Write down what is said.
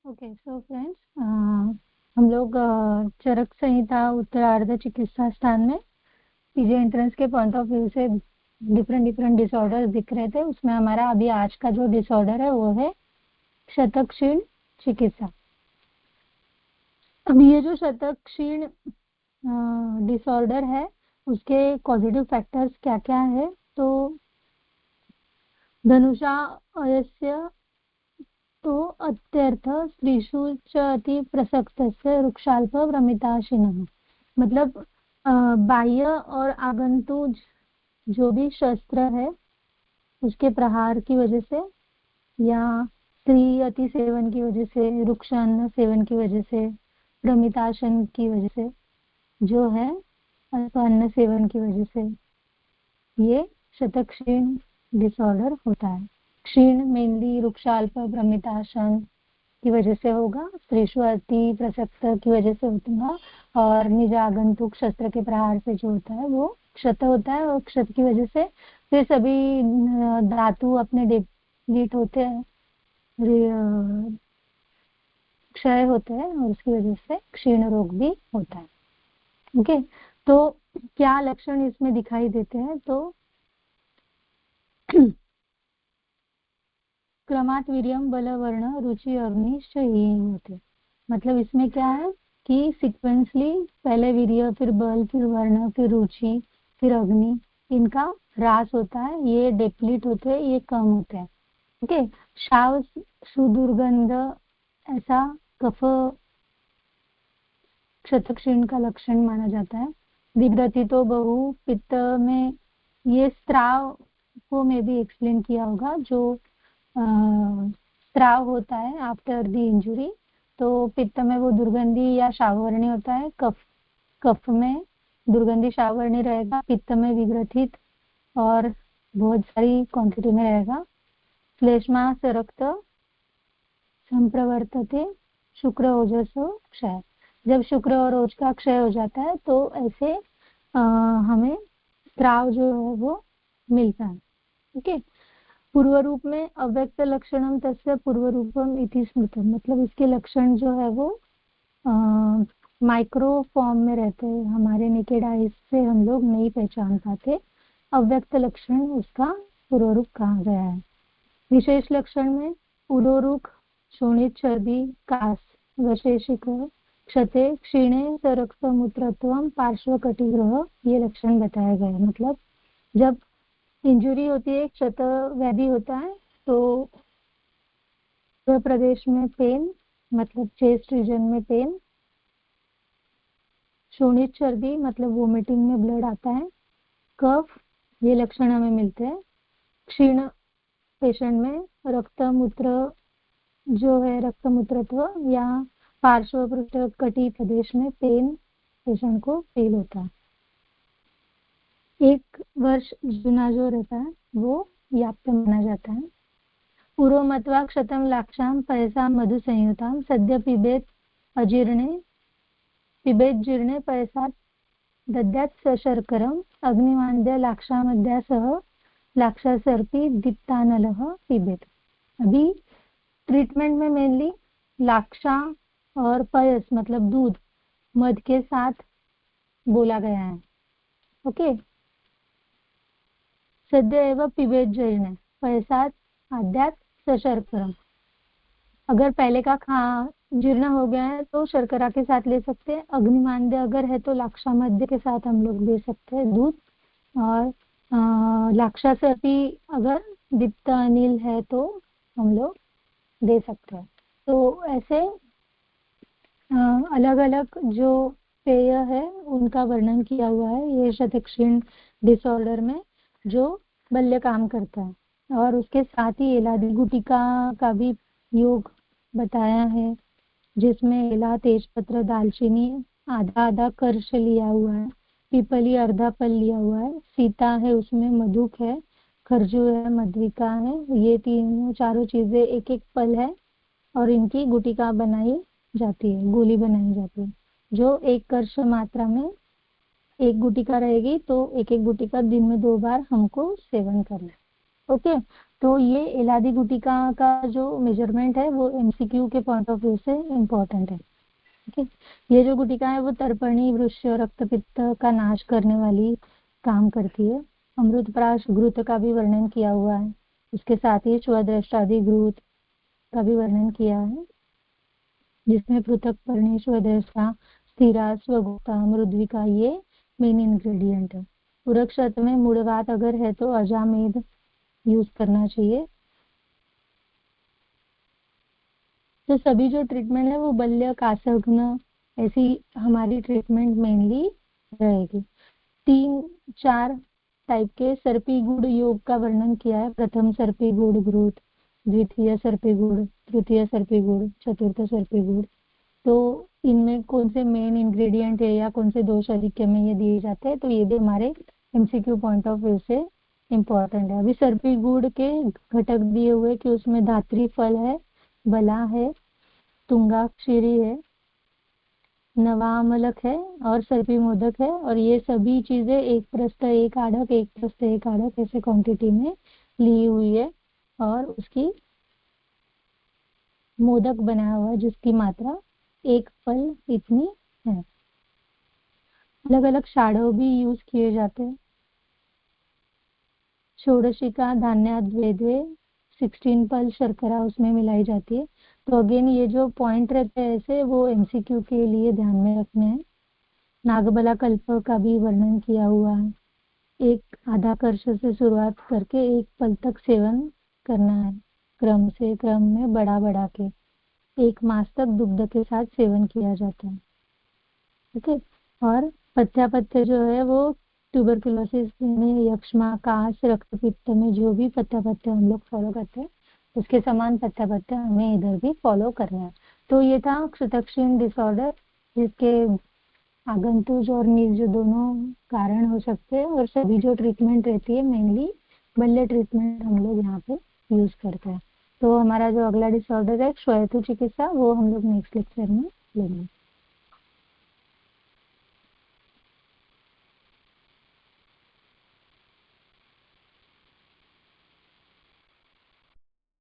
Okay so friends, हम लोग चरक संहिता उत्तरार्ध चिकित्सा स्थान में पीजी एंट्रेंस के पॉइंट ऑफ व्यू से डिफरेंट डिफरेंट डिसऑर्डर दिख रहे थे। उसमें हमारा अभी आज का जो डिसऑर्डर है वो है शतक क्षीण चिकित्सा। अब ये जो शतक क्षीण डिसऑर्डर है उसके पॉजिटिव फैक्टर्स क्या क्या है, तो धनुषा अयस्य तो अत्यर्थ स्त्रीषु च अति प्रसक्तस्य वृक्षाल्प भ्रमिताशिनः। मतलब बाह्य और आगंतुक जो भी शस्त्र है उसके प्रहार की वजह से या स्त्री अति सेवन की वजह से, वृक्षान्न सेवन की वजह से, भ्रमिताशन की वजह से, जो है अन्न सेवन की वजह से ये शतक क्षीण डिसऑर्डर होता है। क्षीण मेनली वृक्षाल्प भ्रमिताशन की वजह से होगा, स्त्रीषु अति प्रसक्त की वजह से होगा, और निज आगंतुक शस्त्र के प्रहार से जो होता है वो क्षत होता है, और क्षत की वजह से फिर सभी धातु अपने डिप्लीट होते हैं, क्षय होते हैं, और उसकी वजह से क्षीण रोग भी होता है। ओके, तो क्या लक्षण इसमें दिखाई देते हैं, तो क्रमात् वीर्यम बल वर्ण रुचि अग्निश्च होते। मतलब इसमें क्या है कि सीक्वेंसली पहले वीर्य, फिर बल, फिर वर्ण, फिर रुचि, फिर अग्नि, इनका ह्रास होता है, ये डिप्लीट होते हैं, ये कम होते हैं। ओके, शाव सुदुर्गंध ऐसा कफ क्षतक्षीण का लक्षण माना जाता है। विग्रति तो बहु पित्त में, ये स्त्राव को मैं भी एक्सप्लेन किया होगा, जो स्त्राव होता है आफ्टर द इंजुरी, तो पित्त में वो दुर्गंधी या शावरणी होता है, कफ में दुर्गंधी शावरणी रहेगा, पित्त में विग्रथित और बहुत सारी क्वांटिटी में रहेगा। श्लेष्मा से रक्त संप्रवर्तते शुक्र ओजसो क्षय। जब शुक्र और ओज का क्षय हो जाता है तो ऐसे हमें स्त्राव जो है वो मिलता है। ओके, पूर्व रूप में अव्यक्त लक्षणम तस्य पूर्व रूपम इति स्मृतम। मतलब इसके लक्षण जो है वो माइक्रो फॉर्म में रहते हैं, हमारे नेकेड आईज से हम लोग नहीं पहचान पाते। अव्यक्त लक्षण उसका पूर्व रूप कहा गया है। विशेष लक्षण में उरोरुक, शोणित, चर्बी, कास, वैशेषिक, क्षते, क्षीणे सरक्तमूत्रत्वम, पार्श्वकटिग्रह, ये लक्षण बताए गए। मतलब जब इंजुरी होती है, क्षत व्याधि होता है, तो प्रदेश में पेन, मतलब चेस्ट रीजन में पेन, शोणित चर्बी मतलब वोमिटिंग में ब्लड आता है, कफ, ये लक्षण हमें मिलते हैं। क्षीण पेशेंट में रक्त मूत्र जो है, रक्त मूत्रत्व या पार्श्व कटी प्रदेश में पेन पेशेंट को फील होता है। 1 वर्ष जुना जो रहता है वो याप्त माना जाता है। पूर्वमत्वा क्षतम लाक्षाम पयसा मधु संयुताम सद्य पिबेत अजीर्णे पिबेत जीर्णे पयसा दद्यात् सशर्करम अग्निवान्द्य लाक्षामद्या सह लाक्षा सर्पी दीप्तानलः पिबेत। अभी ट्रीटमेंट में मेनली लाक्षा और पयस मतलब दूध मध के साथ बोला गया है। ओके, सद्य एवं पिबेत जीर्ण पयसात आद्यात सशर्करम। अगर पहले का जीर्ण हो गया है तो शर्करा के साथ ले सकते हैं। अग्निमांद्य अगर है तो लाक्षा मध्य के साथ हम लोग दे सकते हैं दूध, और लाक्षा सर्पी अगर दीप्त अनिल है तो हम लोग दे सकते हैं। तो ऐसे अलग अलग जो पेय है उनका वर्णन किया हुआ है ये शतक्षीण डिसऑर्डर में, जो बल्य काम करता है। और उसके साथ ही एलादी गुटिका का भी योग बताया है, जिसमें एला, तेजपत्र, दालचीनी आधा आधा कर्ष लिया हुआ है, पीपली अर्धा पल लिया हुआ है, सीता है उसमें, मधुक है, खरजूर है, मधुरिका है, ये तीनों चारों चीजें एक एक पल है, और इनकी गुटिका बनाई जाती है, गोली बनाई जाती है, जो 1 कर्ष मात्रा में 1 गुटिका रहेगी, तो एक एक गुटिका दिन में 2 बार हमको सेवन करना है। ओके। तो ये एलादी गुटिका का जो मेजरमेंट है वो एमसीक्यू के पॉइंट ऑफ व्यू से इम्पोर्टेंट है। ओके। ये जो गुटिका है वो तर्पणी वृक्ष रक्त पित्त का नाश करने वाली काम करती है। अमृत प्राश घृत का भी वर्णन किया हुआ है। इसके साथ ही स्वदृष्टादि घृत का भी वर्णन किया है, जिसमें पृथक पर्णी स्वदृष्टा स्थिरा स्वगुप्ता मृद्विका ये मेन इंग्रेडिएंट है। उरक में मूढ़वात अगर है तो अजामेध यूज करना चाहिए। तो सभी जो ट्रीटमेंट है वो बल्य कासघ्न ऐसी हमारी ट्रीटमेंट मेनली रहेगी। 3-4 टाइप के सर्पी गुड़ योग का वर्णन किया है। प्रथम सर्पी गुड़ घृत, द्वितीय सर्पी गुड़, तृतीय सर्पी गुड़, चतुर्थ सर्पी गुड़। तो इनमें कौन से मेन इंग्रेडिएंट है या कौन से दोष अधिक्य में ये दिए जाते हैं, तो ये भी हमारे एमसीक्यू पॉइंट ऑफ व्यू से इम्पोर्टेंट है। अभी सर्पी गुड़ के घटक दिए हुए कि उसमें धात्री फल है, बला है, तुंगाक्षरी है, नवामलक है और सर्पी मोदक है। और ये सभी चीजें एक प्रस्थ एक आढ़क एक प्रस्थ एक आढ़क ऐसे क्वांटिटी में ली हुई है। और उसकी मोदक बनाया हुआ है जिसकी मात्रा एक फल इतनी है। अलग अलग शाड़ो भी यूज किए जाते हैं। षोडशिका धान्याद्वैद्वे 16 पल शर्करा उसमें मिलाई जाती है। तो अगेन ये जो पॉइंट रहते हैं ऐसे वो एमसीक्यू के लिए ध्यान में रखने हैं। नागबला कल्प का भी वर्णन किया हुआ है। एक आधा कर्ष से शुरुआत करके एक पल तक सेवन करना है, क्रम में बढ़ा बढ़ा के 1 मास तक दुग्ध के साथ सेवन किया जाता है। ओके। और पथ्य जो है वो ट्यूबरकुलोसिस में, यक्ष्मा, कास, रक्तपित्त में जो भी पथ्य हम लोग फॉलो करते हैं उसके समान पथ्य हमें इधर भी फॉलो करना है। तो ये था क्षुतक्षीण डिसऑर्डर, जिसके आगंतुज और निर्ज दोनों कारण हो सकते हैं। और सभी जो ट्रीटमेंट रहती है मेनली बल्य ट्रीटमेंट हम लोग यहाँ पे यूज करते हैं। तो हमारा जो अगला डिसऑर्डर है श्वेतु चिकित्सा, वो हम लोग नेक्स्ट लेक्चर में लेंगे।